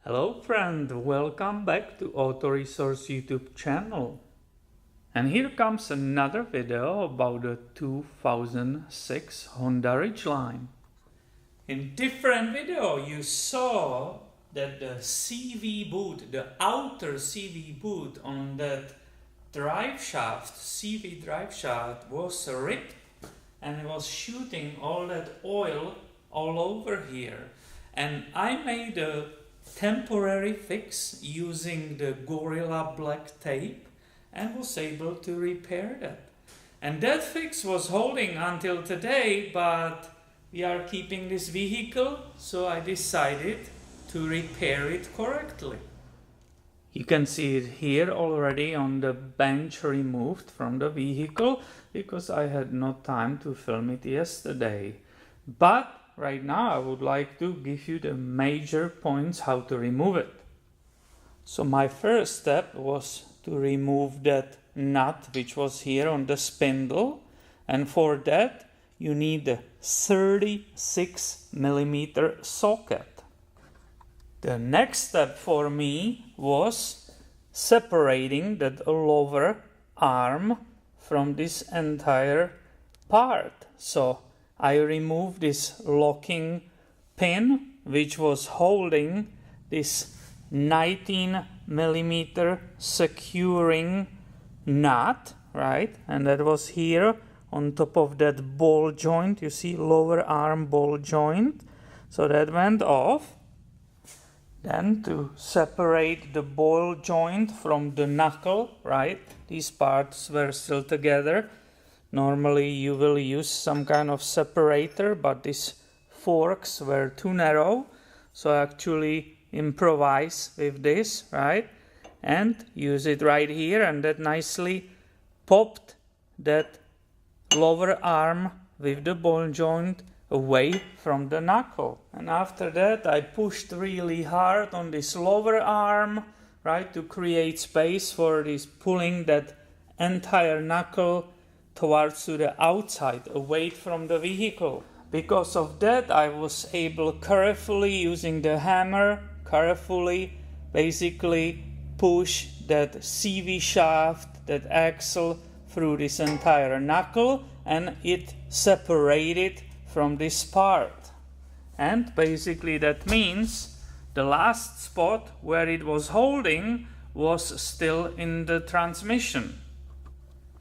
Hello friend, welcome back to Auto Resource YouTube channel. And here comes another video about the 2006 Honda Ridgeline. In different video you saw that the CV boot, the outer CV boot on that drive shaft, CV drive shaft was ripped and it was shooting all that oil all over here. And I made a temporary fix using the Gorilla Black tape and was able to repair that. And that fix was holding until today, but we are keeping this vehicle, so I decided to repair it correctly. You can see it here already on the bench removed from the vehicle because I had no time to film it yesterday. But right now I would like to give you the major points how to remove it. So my first step was to remove that nut which was here on the spindle, and for that you need a 36mm socket. The next step for me was separating that lower arm from this entire part. So I removed this locking pin which was holding this 19mm securing nut, right? And that was here on top of that ball joint. You see, lower arm ball joint. So that went off. Then to separate the ball joint from the knuckle, right? These parts were still together. Normally you will use some kind of separator, but these forks were too narrow, so I actually improvise with this, right? And use it right here, and that nicely popped that lower arm with the ball joint away from the knuckle. And after that I pushed really hard on this lower arm, right, to create space for this, pulling that entire knuckle towards to the outside, away from the vehicle. Because of that I was able carefully, using the hammer, basically push that CV shaft, that axle, through this entire knuckle, and it separated from this part. And basically that means the last spot where it was holding was still in the transmission.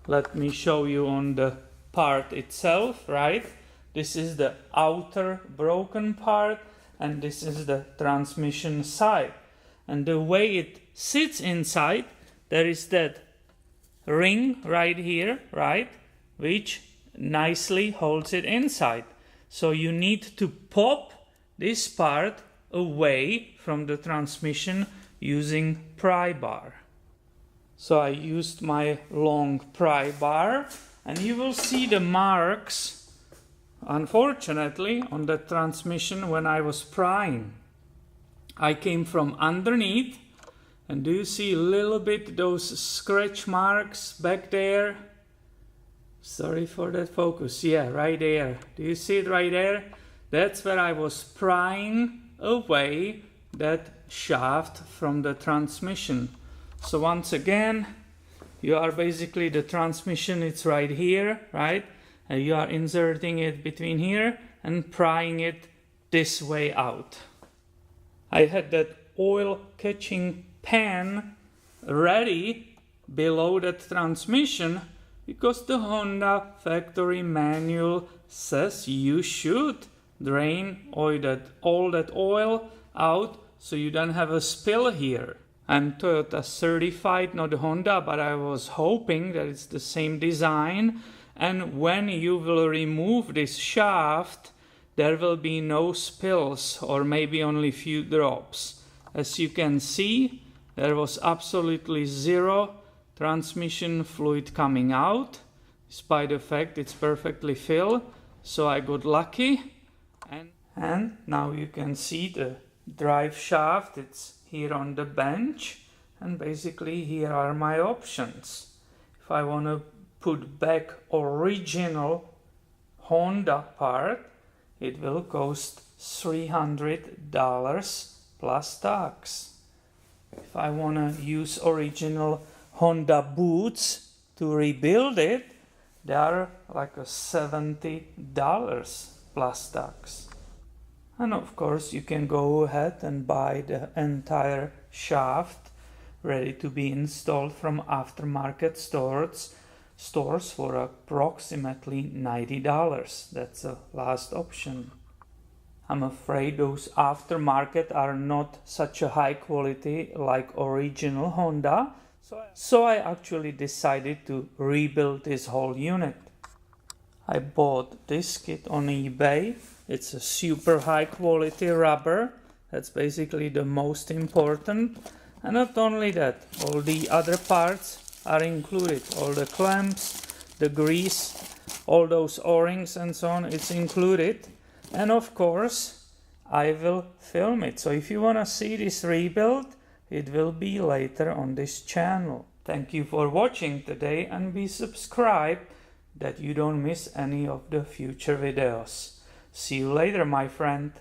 Let me show you on the part itself, right? This is the outer broken part and this is the transmission side. And the way it sits inside, there is that ring right here, right? Which nicely holds it inside. So you need to pop this part away from the transmission using pry bar. So I used my long pry bar, and you will see the marks, unfortunately, on the transmission when I was prying. I came from underneath, and do you see a little bit those scratch marks back there? Sorry for that focus. Yeah, right there. Do you see it right there? That's where I was prying away that shaft from the transmission. So once again, you are basically, the transmission, it's right here, right? And you are inserting it between here and prying it this way out. I had that oil catching pan ready below that transmission because the Honda factory manual says you should drain all that oil out so you don't have a spill here. I'm Toyota certified, not Honda, but I was hoping that it's the same design, and when you will remove this shaft there will be no spills, or maybe only few drops. As you can see, there was absolutely zero transmission fluid coming out, despite the fact it's perfectly filled. So I got lucky, and now you can see the drive shaft. It's here on the bench, and basically here are my options. If I want to put back original Honda part, it will cost $300 plus tax. If I want to use original Honda boots to rebuild it, they are like $70 plus tax. And of course you can go ahead and buy the entire shaft ready to be installed from aftermarket stores for approximately $90. That's the last option. I'm afraid those aftermarket are not such a high quality like original Honda, so I actually decided to rebuild this whole unit. I bought this kit on eBay. It's a super high quality rubber. That's basically the most important. And not only that, all the other parts are included. All the clamps, the grease, all those O-rings and so on, it's included. And of course, I will film it. So if you want to see this rebuild, it will be later on this channel. Thank you for watching today, and be subscribed that you don't miss any of the future videos. See you later, my friend.